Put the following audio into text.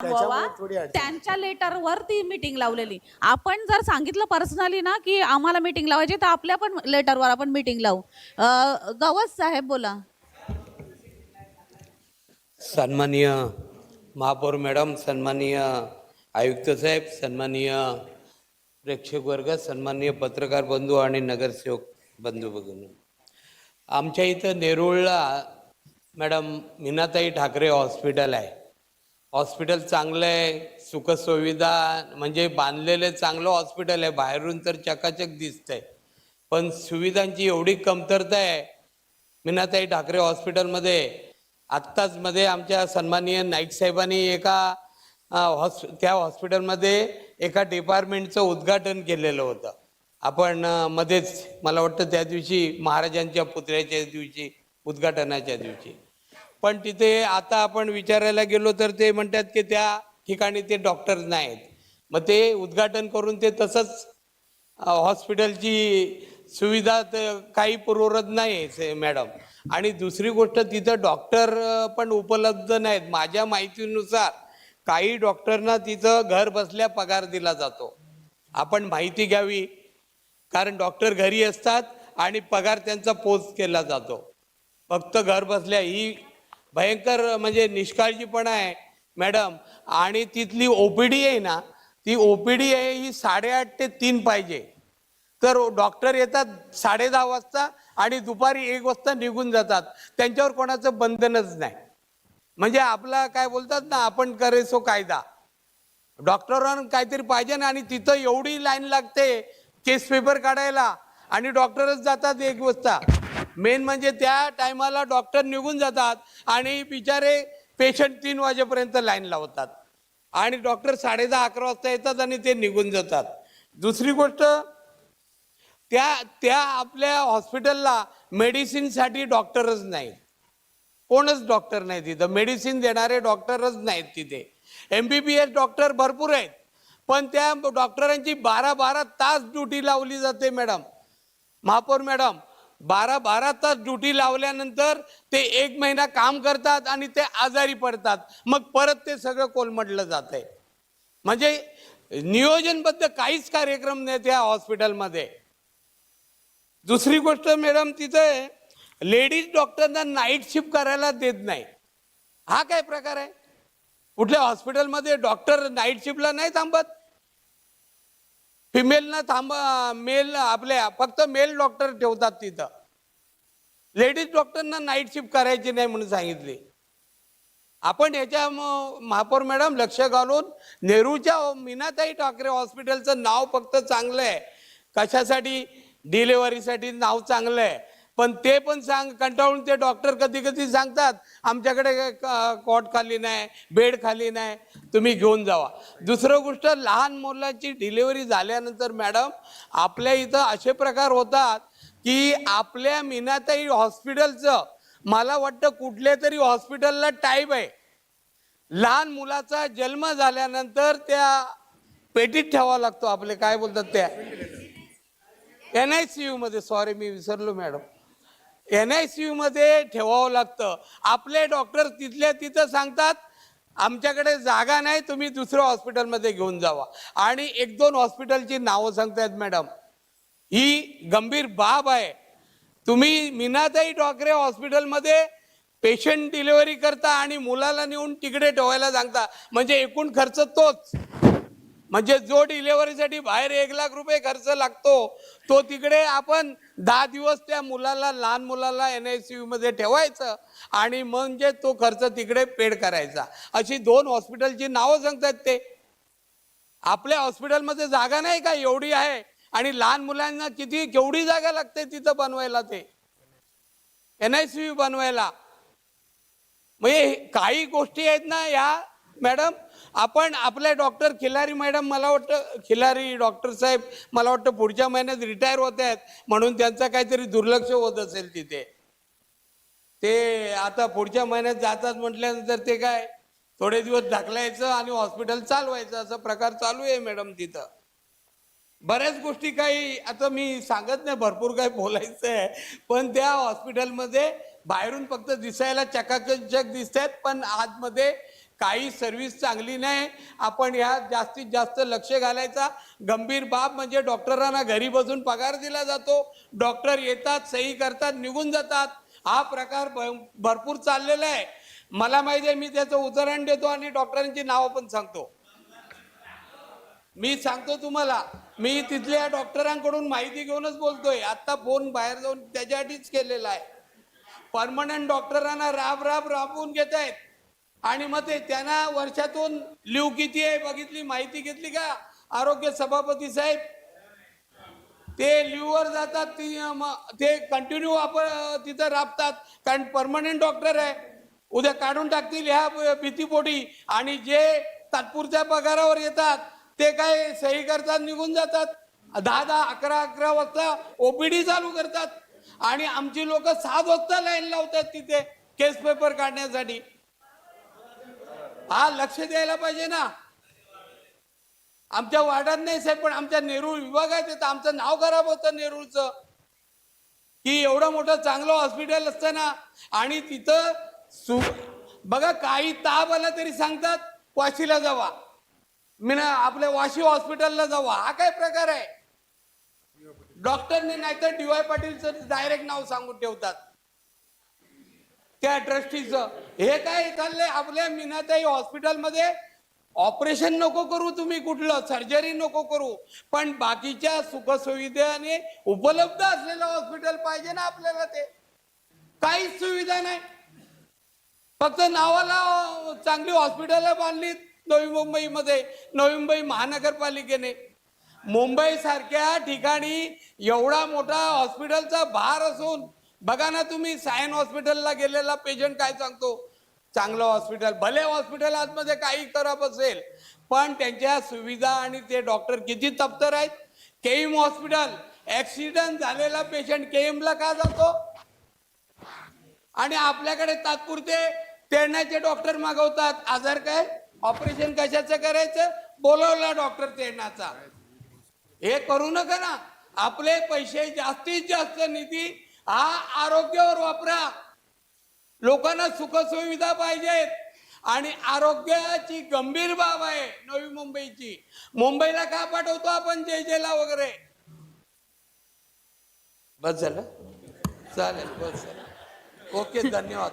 व्हावा त्याच्यामुळे थोडी अडचण. त्यांच्या लेटरवर ती मीटिंग लावलेली. आपण जर सांगितलं पर्सनली ना की आम्हाला मीटिंग लावायची तर आपल्या पण लेटरवर आपण मीटिंग लावू. गवस साहेब बोला. सन्माननीय महापौर मॅडम, सन्माननीय आयुक्त साहेब, सन्माननीय प्रेक्षक वर्ग, सन्माननीय पत्रकार बंधू आणि नगरसेवक बंधू भगिनी, आमच्या इथं नेरूळला मॅडम मीनाताई ठाकरे हॉस्पिटल आहे. हॉस्पिटल चांगलं आहे, सुखसुविधा म्हणजे बांधलेलं चांगलं हॉस्पिटल आहे, बाहेरून तर चकाचक दिसतंय, पण सुविधांची एवढी कमतरता आहे मीनाताई ठाकरे हॉस्पिटलमध्ये. आत्ताच मध्ये आमच्या सन्माननीय नाईक साहेबांनी त्या हॉस्पिटलमध्ये एका डिपार्टमेंटचं उद्घाटन केलेलं होतं. आपण मध्येच मला वाटतं त्या दिवशी महाराजांच्या पुतळ्याच्या दिवशी, उद्घाटनाच्या दिवशी, पण तिथे आता आपण विचारायला गेलो तर ते म्हणतात की त्या ठिकाणी ते डॉक्टर्स नाहीत. मग ते उद्घाटन करून ते तसंच हॉस्पिटलची सुविधा काही पुरवत नाही मॅडम. आणि दुसरी गोष्ट तिथं डॉक्टर पण उपलब्ध नाहीत. माझ्या माहितीनुसार काही डॉक्टरना तिथं घर बसल्या पगार दिला जातो. आपण माहिती घ्यावी, कारण डॉक्टर घरी असतात आणि पगार त्यांचा पोच केला जातो. फक्त घर बसल्या ही भयंकर म्हणजे निष्काळजीपणा आहे मॅडम. आणि तिथली ओपीडी आहे ना, ती ओपीडी आहे ही 8:30 ते 3 पाहिजे. तर डॉक्टर येतात 10:30 वाजता आणि दुपारी 1 वाजता निघून जातात. त्यांच्यावर कोणाचं बंधनच नाही. म्हणजे आपला काय बोलतात ना, आपण करे सो कायदा. डॉक्टरांना काहीतरी पाहिजे ना, आणि तिथं एवढी लाईन लागते केस पेपर काढायला आणि डॉक्टरच जातात 1 वाजता. मेन म्हणजे त्या टायमाला डॉक्टर निघून जातात आणि बिचारे पेशंट 3 वाजेपर्यंत लाईन लावतात आणि डॉक्टर 10:30-11 वाजता येतात आणि ते निघून जातात. दुसरी गोष्ट, त्या आपल्या हॉस्पिटलला मेडिसिनसाठी डॉक्टरच नाहीत. कोणच डॉक्टर नाही तिथं, मेडिसिन देणारे डॉक्टरच नाहीत तिथे. MBBS डॉक्टर भरपूर आहेत, पण त्या डॉक्टरांची 12-12 तास ड्युटी लावली जाते मॅडम, महापौर मॅडम. 12-12 तास ड्युटी लावल्यानंतर ते 1 महिना काम करतात आणि ते आजारी पडतात. मग परत ते सगळं कोलमडलं जातंय. म्हणजे नियोजनबद्ध काहीच कार्यक्रम नाही त्या हॉस्पिटलमध्ये. दुसरी गोष्ट मॅडम, तिथे लेडीज डॉक्टरना नाईट शिफ्ट करायला देत नाही. हा काय प्रकार आहे? कुठल्या हॉस्पिटलमध्ये डॉक्टर नाईट शिफ्टला नाही थांबत? फिमेलना मेल आपल्या फक्त मेल डॉक्टर ठेवतात तिथं. लेडीज डॉक्टरना नाईट शिफ्ट करायची नाही म्हणून सांगितले. आपण याच्या महापौर मॅडम लक्ष घालून नेहरूच्या मीनाताई ठाकरे हॉस्पिटलचं नाव फक्त चांगलं आहे. कशासाठी? डिलेव्हरीसाठी नाव चांगलं आहे, पण ते पण कंटाळून ते डॉक्टर कधी कधी सांगतात आमच्याकडे कॉट खाली नाही, बेड खाली नाही, तुम्ही घेऊन जावा. दुसरं गोष्ट, लहान मुलांची डिलेव्हरी झाल्यानंतर मॅडम आपल्या इथं असे प्रकार होतात की आपल्या मीनाताई हॉस्पिटलचं मला वाटतं कुठल्या तरी हॉस्पिटलला टाईप आहे. लहान मुलाचा जन्म झाल्यानंतर त्या पेटीत ठेवावा लागतो, आपले काय बोलतात त्या NICU मध्ये, सॉरी मी विसरलो मॅडम, NICU मध्ये ठेवावं लागतं. आपले डॉक्टर तिथल्या तिथं सांगतात आमच्याकडे जागा नाही, तुम्ही दुसऱ्या हॉस्पिटलमध्ये घेऊन जावा. आणि 1-2 हॉस्पिटलची नावं सांगतायत मॅडम. ही गंभीर बाब आहे. तुम्ही मीनाताई ठाकरे हॉस्पिटलमध्ये पेशंट डिलिव्हरी करता आणि मुलाला नेऊन तिकडे ठेवायला सांगता, म्हणजे एकूण खर्च तोच. म्हणजे जो डिलिव्हरीसाठी बाहेर 1 लाख रुपये खर्च लागतो, तो तिकडे आपण 10 दिवस त्या मुलाला, लहान मुलाला NICU मध्ये ठेवायचं आणि म्हणजे तो खर्च तिकडे पेड करायचा. अशी 2 हॉस्पिटलची नावं सांगतात ते. आपल्या हॉस्पिटलमध्ये जागा नाही का एवढी आहे, आणि लहान मुलांना केवढी जागा लागते तिथं बनवायला, ते NICU बनवायला. म्हणजे काही गोष्टी आहेत ना या मॅडम. आपण आपले डॉक्टर खिलारी मॅडम, मला वाटतं खिलारी डॉक्टर साहेब मला वाटतं पुढच्या महिन्यात रिटायर होत आहेत, म्हणून त्यांचं काहीतरी दुर्लक्ष होत असेल तिथे. ते आता पुढच्या महिन्यात जातात म्हटल्यानंतर ते काय थोडे दिवस ढकलायचं आणि हॉस्पिटल चालवायचं, असा प्रकार चालू आहे मॅडम तिथं. बऱ्याच गोष्टी काही आता मी सांगत नाही, भरपूर काही बोलायचं आहे, पण त्या हॉस्पिटलमध्ये बाहेरून फक्त दिसायला चकाचक दिसतात, पण आतमध्ये काही सर्व्हिस चांगली नाही. आपण ह्या जास्तीत जास्त लक्ष घालायचा. गंभीर बाब म्हणजे डॉक्टरांना घरी बसून पगार दिला जातो, डॉक्टर येतात, सही करतात, निघून जातात. हा प्रकार भरपूर चाललेला आहे. मला माहिती आहे, मी त्याचं उदाहरण देतो आणि डॉक्टरांची नावं पण सांगतो. मी सांगतो तुम्हाला, मी तिथल्या डॉक्टरांकडून माहिती घेऊनच बोलतोय. आता फोन बाहेर जाऊन त्याच्यासाठीच केलेला आहे. परमनंट डॉक्टरांना राबवून घेत आहेत आणि मग ते त्यांना वर्षातून लिव किती आहे बघितली, माहिती घेतली का आरोग्य सभापती साहेब? ते लिव्हवर जातात, ते कंटिन्यू आपण तिथं राबतात, कारण परमनंट डॉक्टर आहे. उद्या काढून टाकतील ह्या भीतीपोटी, आणि जे तात्पुरत्या पगारावर येतात ते काय सही करतात, निघून जातात. 10 11 वाजता ओपीडी चालू करतात आणि आमची लोक 7 वाजता लाईन लावतात तिथे केस पेपर काढण्यासाठी. हा लक्ष द्यायला पाहिजे ना. आमच्या वार्डात नाही साहेब, पण आमच्या नेरूळ विभागात येतं. आमचं नाव खराब होतं नेरूळचं, की एवढं मोठं चांगलं हॉस्पिटल असताना. आणि तिथं बघा, काही ताप आला तरी सांगतात वाशीला जावा, आपल्या वाशी हॉस्पिटलला जावा. हा काय प्रकार आहे? डॉक्टरने नाहीतर DY पाटीलचं डायरेक्ट नाव सांगून ठेवतात त्या ट्रस्टीचं. हे काय चाललंय आपल्या मीनाताई हॉस्पिटलमध्ये? ऑपरेशन नको करू तुम्ही, कुठलं सर्जरी नको करू, पण बाकीच्या सुखसुविधाने उपलब्ध असलेलं हॉस्पिटल पाहिजे ना आपल्याला. ते काहीच सुविधा नाही, फक्त नावाला चांगली हॉस्पिटल बांधलीत नवी मुंबईमध्ये, नवी मुंबई महानगरपालिकेने. मुंबई सारख्या ठिकाणी एवढा मोठा हॉस्पिटलचा भार असून बघा ना तुम्ही, सायन हॉस्पिटलला गेलेला पेशंट काय सांगतो, चांगलं हॉस्पिटल, भले हॉस्पिटल आतमध्ये काही खराब असेल, पण त्यांच्या सुविधा आणि ते डॉक्टर किती तप्तर आहेत. केईम हॉस्पिटल, ऍक्सिडेंट झालेला पेशंट केईमला का जातो, आणि आपल्याकडे तात्पुरते तेरण्याचे डॉक्टर मागवतात. आजार काय, ऑपरेशन कशाचं करायचं, बोलवला डॉक्टर तेरण्याचा. हे करू नका ना. आपले पैसे, जास्तीत जास्त निधी हा आरोग्यावर वापरा. लोकांना सुखसुविधा पाहिजेत, आणि आरोग्याची गंभीर बाब आहे नवी मुंबईची. मुंबईला का पाठवतो आपण जे वगैरे? बस झालं, चालेल, बस झालं. ओके, धन्यवाद.